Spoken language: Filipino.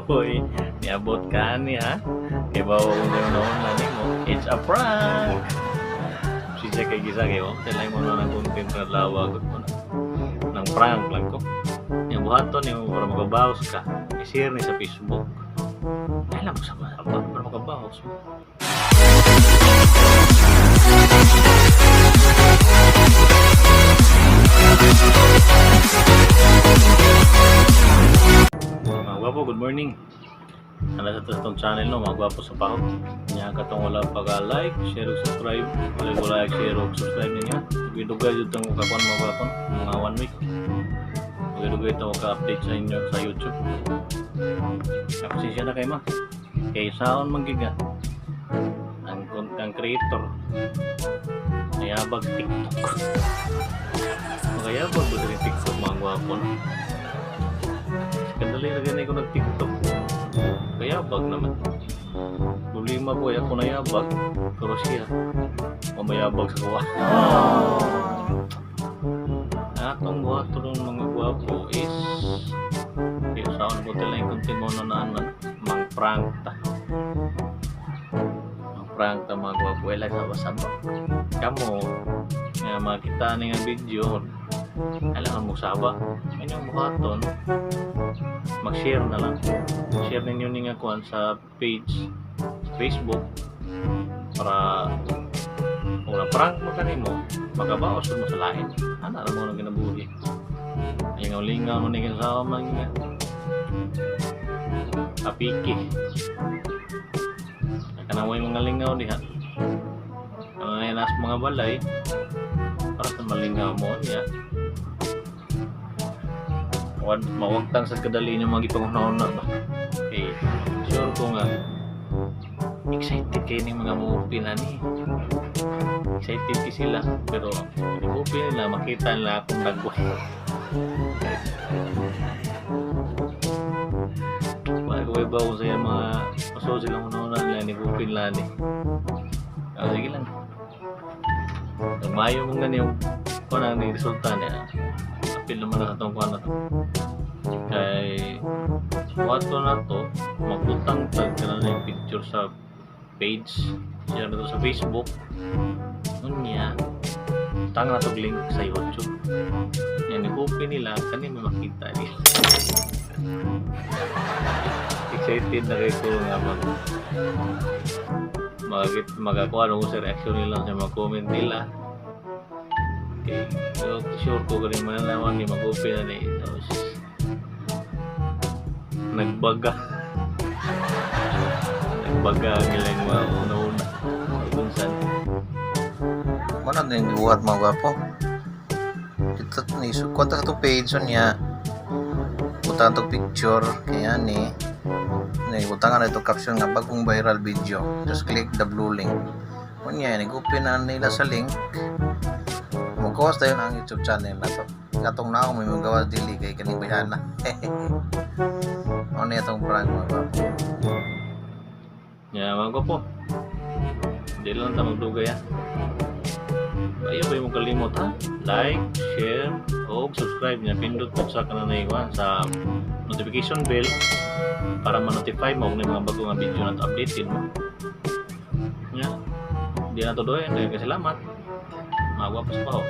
Uy, niabot ka ni ha? Ibaw ko na noon na mo. It's a prank! Siya kay gisa kayo. Talay mo na ng content na lawag ko na. Nang prank lang ko. Yung buhaton yung para magabawas ka. I-share ni sa Facebook. Alam mo sa mga para magabawas mo. Mga gwapo, good morning. Nasa itong channel no, mga gwapo sa pahot. Nya katong wala pag-like, share ug subscribe. Wala share ug subscribe niya. Dugay jud tong kakuan mga gwapo, mga 1 week. Dugay ito ka-update sa inyo sa YouTube. Kapasisya na kayo ma. Kay saon manggiga. Ang creator. Nayabag TikTok. Magayabag ba sa TikTok mga gwapo no? Kadali na ganay ko nag-TikTok. Kayabag naman. Problema ko ay ako nayabag. Pero siya mamayabag sa kuha. Atong buhato ng mga gwapo is kaya saan ko tila yung content mo na naanan mang-prank ta. Mang-prank ta mga gwapo. Wala sa basabak. Kamu nga makita nga video kailangan mo saba. Inyong buhaton mag-share na lang. Share ninyo nga kuhan sa page Facebook para kung na-prank mo kanimo magabawas mo sa lain. Ano mo nang ginabuhi? Lingaw-lingaw mo nang sa mga kapiki. Kanaway mga lingaw diha. Ang nas mga balay para sa malingaw mo niya. Mawagtang sa kadali niyo magipanguna-una ba? Eh, sure ko nga excited kayo ng mga movie na ni. Excited kayo sila, pero yung movie nila makita nila akong nagway. Magway ba ko sa mga maso silang una-una nila ni movie nila ni. Sige lang. Mayo mong ganyan kung ano yung resulta niya. Apil naman na itong kuha na ito. Kay wato na ito, magbutang tag ka na yung picture sa page. Share na ito sa Facebook. Nunya, tang na itong link sa YouTube. Yan, i-copy nila, kanina may makita nila. Excited na kayo ko nga magakuha nung sa reaction nila sa mga comment nila. Okay, so sure ko galing manalaman ni mag-open na ni nagbaga ang ilang mga una-una kung saan mana din buhat mga gwapo ito ni sukwat ka itong page niya butang itong picture kaya ni butangan na itong caption nga bagong viral video, just click the blue link kunya nag-open na nila sa link. Magawas tayo ang YouTube channel na to. Katong na ako may magawas dili kay kaning bayana. Ano itong prank mga gwapo? Yeah, mga gwapo. Hindi lang ta magdugay ha. Ayaw ba yung kalimot ha? Like, share, o subscribe niya. Pindot po sa kanang naiwan sa notification bell para ma-notify mo kung mga bagong video na updated mo. Yeah. Di na to doon. Salamat. Mga gwapo sa paho.